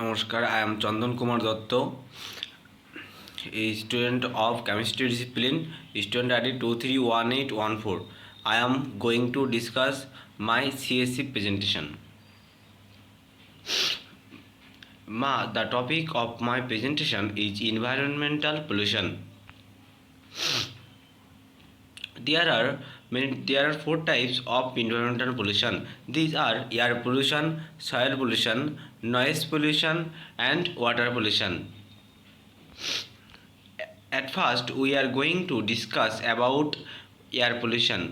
নমস্কার, I am Chandan Kumar Dotto, a student of chemistry discipline, student ID 231814. I am going to discuss my Cse presentation. The topic of my presentation is environmental pollution. There are four types of environmental pollution. These are air pollution, soil pollution, noise pollution, and water pollution. At first, we are going to discuss about air pollution.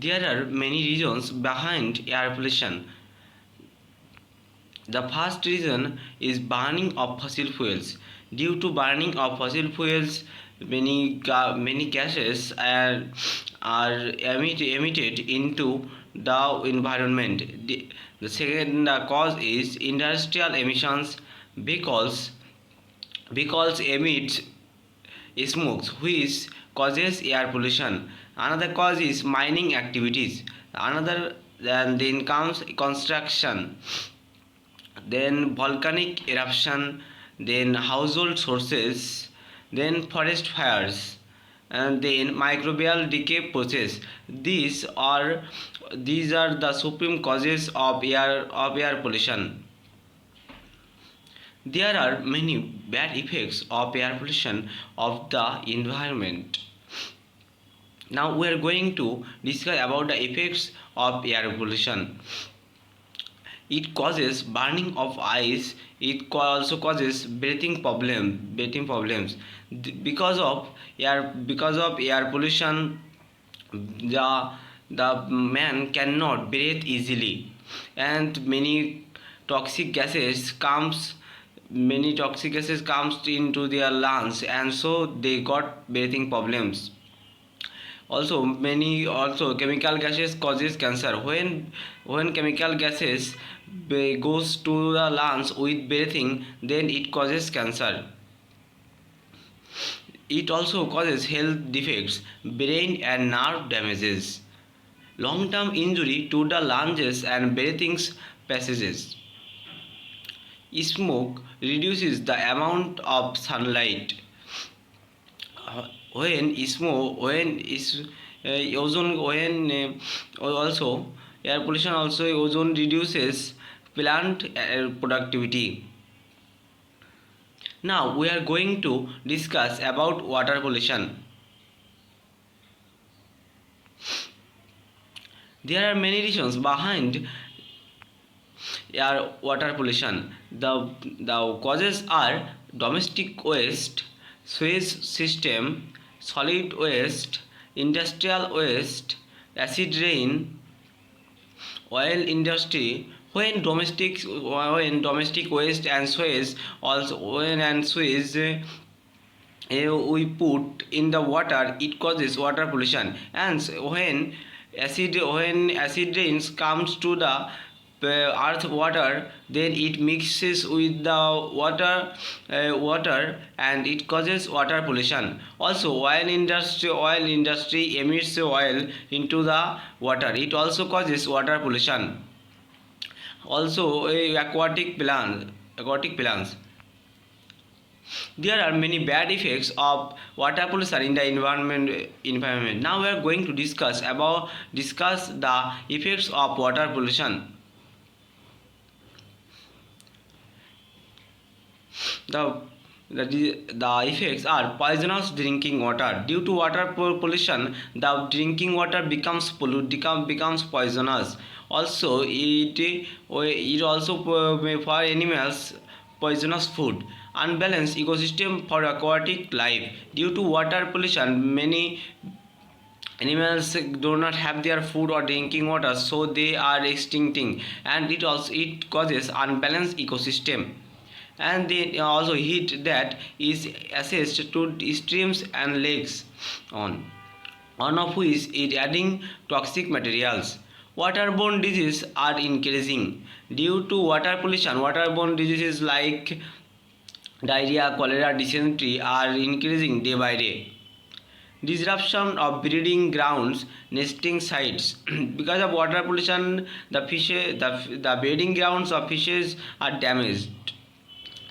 There are many reasons behind air pollution. The first reason is burning of fossil fuels. Due to burning of fossil fuels, many gases are emitted into the environment. The second cause is industrial emissions. Vehicles emit smoke, which causes air pollution. Another cause is mining activities. Then comes construction, then volcanic eruption, then household sources, then forest fires, and then microbial decay process. These are the supreme causes of air pollution. There are many bad effects of air pollution of the environment. Now we are going to discuss about the effects of air pollution. It causes burning of eyes. It also causes breathing problems. Because of air pollution, the man cannot breathe easily, and many toxic gases comes into their lungs, and so they got breathing problems. Also chemical gases causes cancer. When chemical gases goes to the lungs with breathing, then it causes cancer. It also causes health defects, brain and nerve damages, long-term injury to the lungs and breathing passages. Smoke reduces the amount of sunlight. Also air pollution, also ozone reduces plant productivity. Now we are going to discuss about water pollution. There are many reasons behind water pollution. The causes are domestic waste, sewage system, solid waste, industrial waste, acid rain, oil industry. When domestic waste and sewage we put in the water, it causes water pollution. And when acid rains comes to the earth water, then it mixes with the water and it causes water pollution. Also oil industry emits oil into the water. It also causes water pollution. Also aquatic plants. There are many bad effects of water pollution in the environment. Now we are going to discuss the effects of water pollution. The effects are poisonous drinking water. Due to water pollution, the drinking water becomes poisonous. Also it also for animals poisonous food. Unbalanced ecosystem for aquatic life. Due to water pollution, many animals do not have their food or drinking water, so they are extincting, and it causes unbalanced ecosystem. And then also heat that is accessed to streams and lakes, on of which is adding toxic materials. Waterborne diseases are increasing. Due to water pollution, waterborne diseases like diarrhea, cholera, dysentery are increasing day by day. disruption of breeding grounds, nesting sites. Because of water pollution, the breeding grounds of fishes are damaged,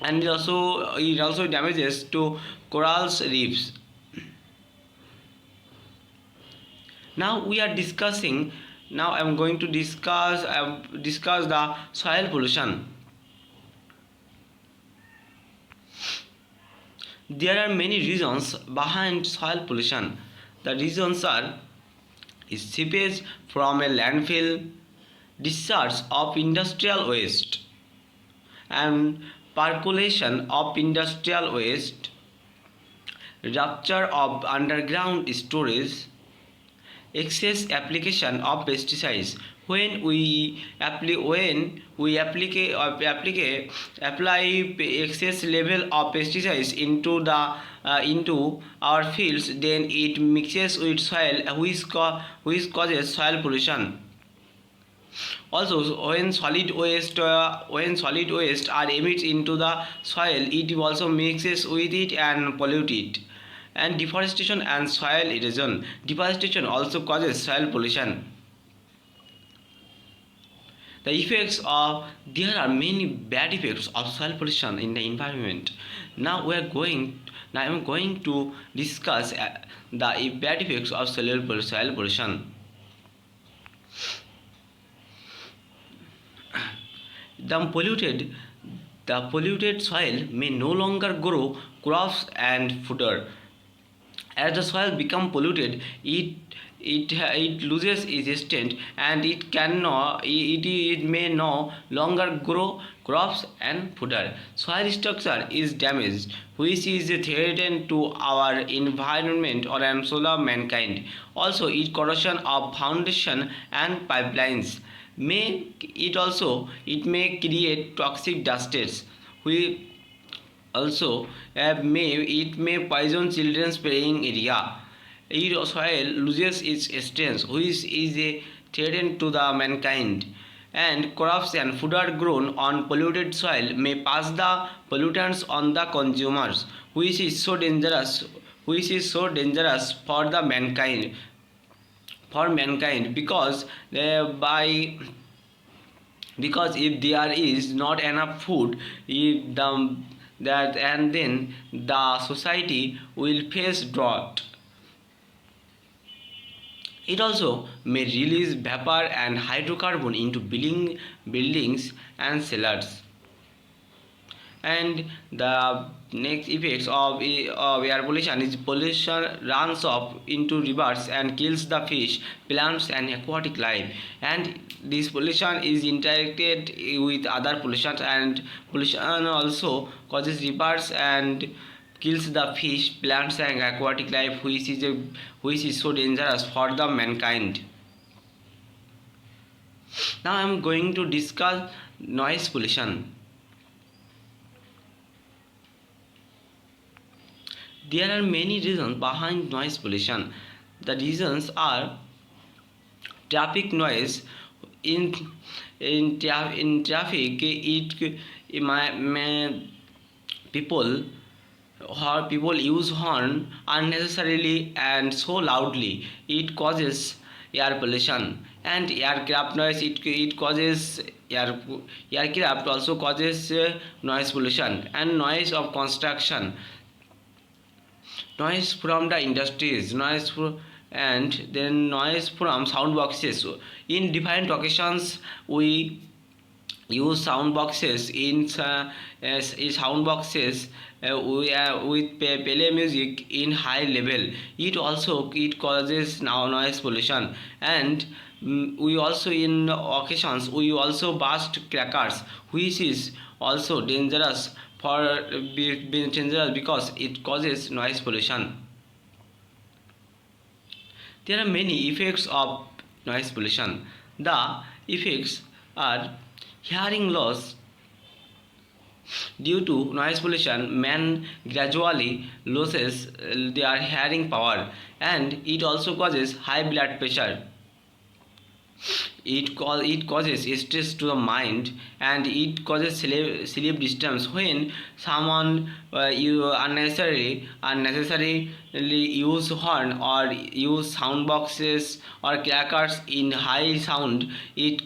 and it also damages to corals reefs. Now we are discussing. Now I am going to discuss the soil pollution. There are many reasons behind soil pollution. The reasons are is seepage from a landfill, discharge of industrial waste, and percolation of industrial waste, rupture of underground storage, excess application of pesticides. When we apply excess level of pesticides into our fields, then it mixes with soil, which causes soil pollution. Also, when solid waste are emitted into the soil, it also mixes with it and pollute it. And deforestation and soil erosion. Deforestation also causes soil pollution. There are many bad effects of soil pollution in the environment. Now I am going to discuss the bad effects of soil pollution. The polluted the polluted soil may no longer grow crops and fodder. As the soil becomes polluted, it loses its strength, and it may no longer grow crops and fodder. Soil structure is damaged, which is a threat to our environment or also the mankind. Also, it corrosion of foundation and pipelines. It may create toxic dusts. We also it may poison children's playing area. Soil loses its strength, which is a threat to the mankind. And crops and fodder grown on polluted soil may pass the pollutants on the consumers, which is so dangerous for mankind, because if there is not enough food, if the that and then the society will face drought. It also may release vapor and hydrocarbon into buildings and cellars. And the next effects of air pollution is pollution runs off into rivers and kills the fish, plants and aquatic life. And this pollution is interacted with other pollutions, and pollution also causes rivers and kills the fish, plants and aquatic life, which is so dangerous for the mankind. Now I am going to discuss noise pollution. There are many reasons behind noise pollution. The reasons are traffic noise. In traffic, people use horn unnecessarily and so loudly. It causes air pollution. And aircraft noise, it causes aircraft also causes noise pollution. And noise of construction, noise from the industries, and then noise from sound boxes. In different occasions, we use sound boxes. In sound boxes, with play music in high level. It causes now noise pollution. And we also in occasions we also burst crackers, which is also dangerous being dangerous because it causes noise pollution. There are many effects of noise pollution. The effects are hearing loss. Due to noise pollution, man gradually loses their hearing power, and it also causes high blood pressure. it causes stress to the mind, and it causes sleep disturbance when someone you unnecessarily use horn or use sound boxes or crackers in high sound. It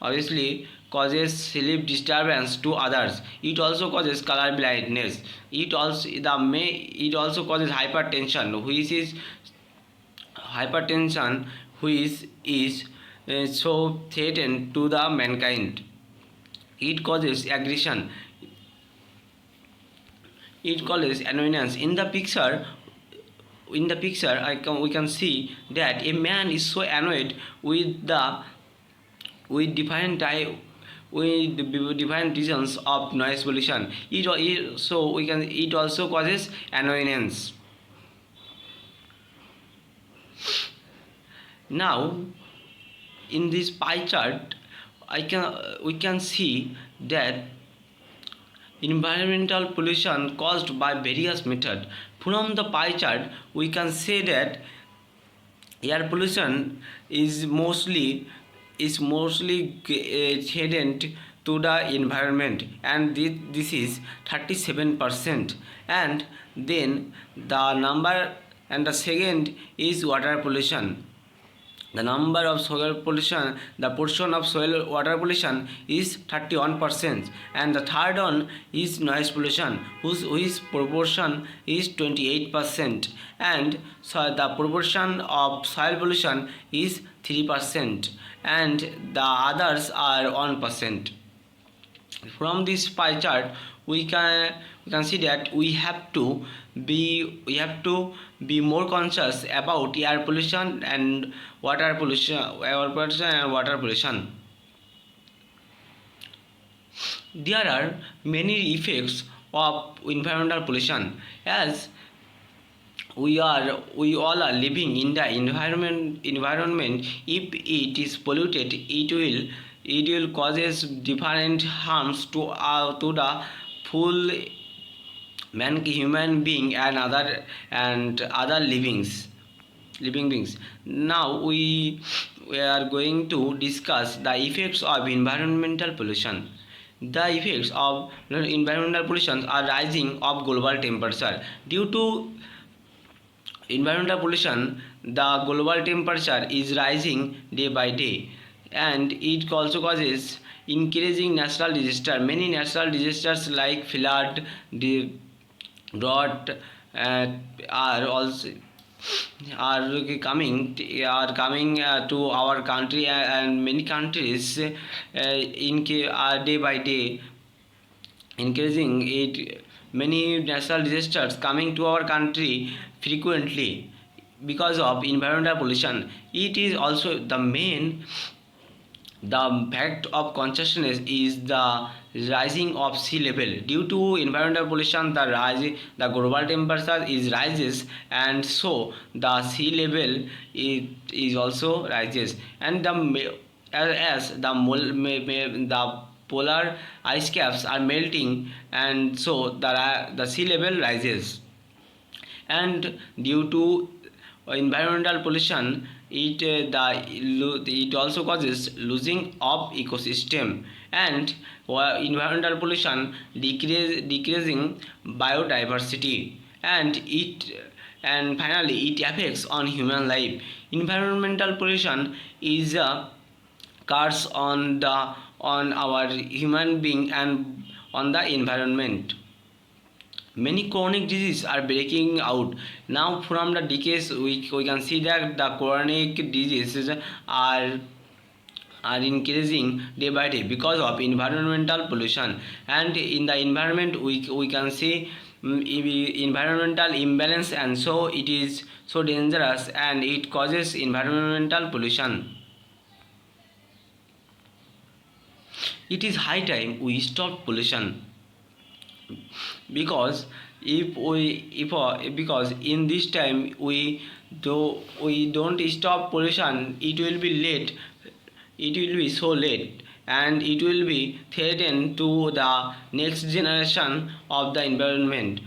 obviously causes sleep disturbance to others. It also causes color blindness. It also causes hypertension, which is so threatened to the mankind. It causes aggression. It causes annoyance. In the picture, we can see that a man is so annoyed with different type with different reasons of noise pollution. It also causes annoyance. Now, in this pie chart, we can see that environmental pollution caused by various methods. From the pie chart, we can say that air pollution is mostly threatened to the environment, and this is 37%. And then the second is water pollution. The portion of soil water pollution is 31%, and the third one is noise pollution, whose proportion is 28%, and so the proportion of soil pollution is 3%, and the others are 1%. From this pie chart, we can see that we have to be more conscious about air pollution and water pollution. There are many effects of environmental pollution. As we all are living in the environment, if it is polluted, it will causes different harms to the full human being and other living beings. Now we are going to discuss the effects of environmental pollution. The effects of environmental pollution are rising of global temperature. Due to environmental pollution, the global temperature is rising day by day, and it also causes increasing natural disaster. Many natural disasters like flood, drought, uh, are also are coming to our country, and many countries are day by day increasing it. Many natural disasters coming to our country frequently because of environmental pollution. It is also the fact of consciousness is the rising of sea level. Due to environmental pollution, the global temperature is rises, and so the sea level is also rises, and the polar ice caps are melting, and so the sea level rises. And due to environmental pollution, it also causes losing of ecosystem, and environmental pollution decreasing biodiversity, and finally it affects on human life. Environmental pollution is a curse on our human being and on the environment. Many chronic diseases are breaking out now. From the decades, we can see that the chronic diseases are increasing day by day because of environmental pollution. And in the environment, we can see environmental imbalance, and so it is so dangerous, and it causes environmental pollution. It is high time we stop pollution, because because in this time we don't stop pollution, it will be late. It will be so late, and it will be threatened to the next generation of the environment,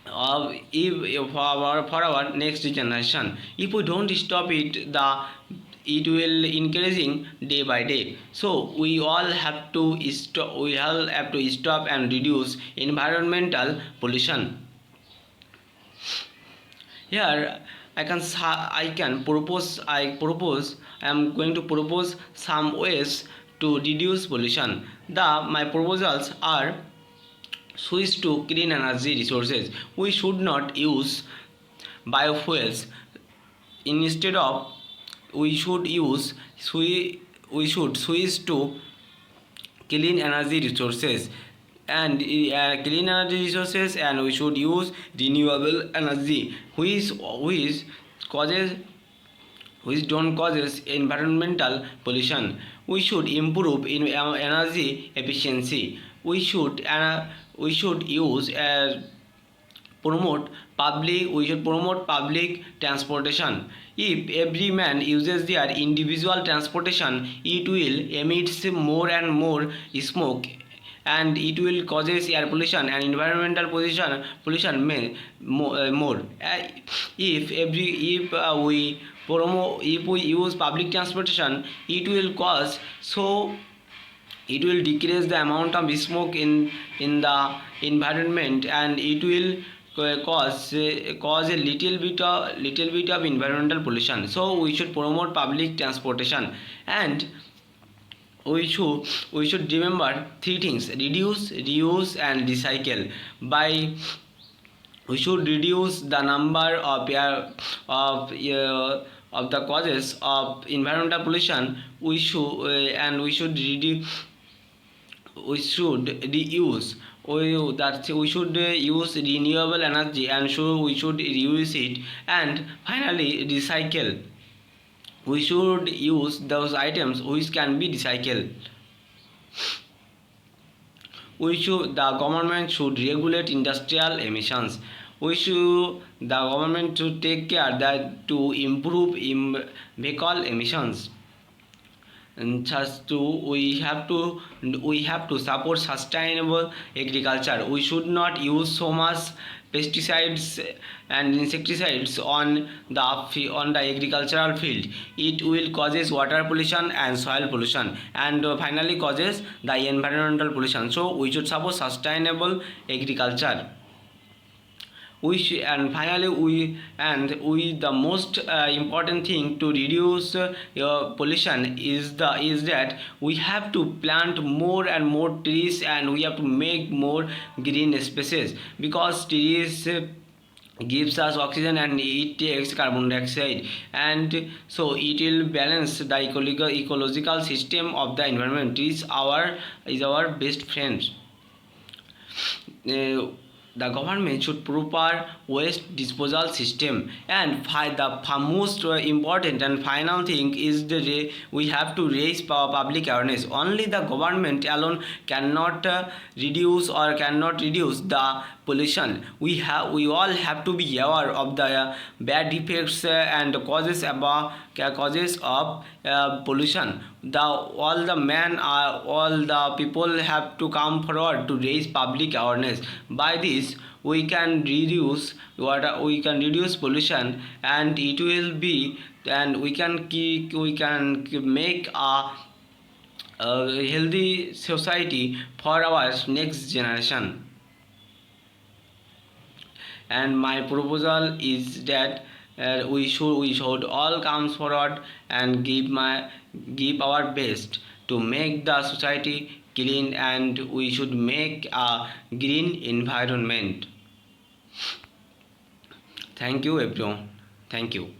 for our next generation. If we don't stop it, it will increasing day by day. So we all have to stop and reduce environmental pollution. Here I am going to propose some ways to reduce pollution. My proposals are: switch to clean energy resources. We should not use biofuels. Instead of, we should use we should switch to clean energy resources and clean energy resources, and we should use renewable energy causes which don't causes environmental pollution. We should improve in energy efficiency. We should use we should promote public transportation. If every man uses their individual transportation, it will emit more and more smoke, and it will causes air pollution and environmental pollution more. If we use public transportation, it will decrease the amount of smoke in the environment, and it will cause a little bit of environmental pollution. So we should promote public transportation, and we should remember three things: reduce, reuse, and recycle. By We should reduce the number of the causes of environmental pollution. We should reuse. We should use renewable energy, and we should reuse it. And finally, recycle. We should use those items which can be recycled. The government should regulate industrial emissions. The government should take care that to improve vehicle emissions. And just to we have to support sustainable agriculture. We should not use so much pesticides and insecticides on the agricultural field. It will causes water pollution and soil pollution, and finally causes the environmental pollution. So we should support sustainable agriculture. And finally, the most important thing to reduce pollution is that we have to plant more and more trees, and we have to make more green spaces, because trees gives us oxygen and it takes carbon dioxide, and so it will balance the ecological system of the environment. Is our best friend. The government should proper waste disposal system. And the most important and final thing is we have to raise public awareness. Only the government alone cannot reduce the pollution. We all have to be aware of the bad effects and causes of pollution. All the people have to come forward to raise public awareness. By this, we can reduce pollution, and it will be, and we can make a healthy society for our next generation. And my proposal is that we should all come forward and give our best to make the society clean, and we should make a green environment. Thank you everyone. Thank you.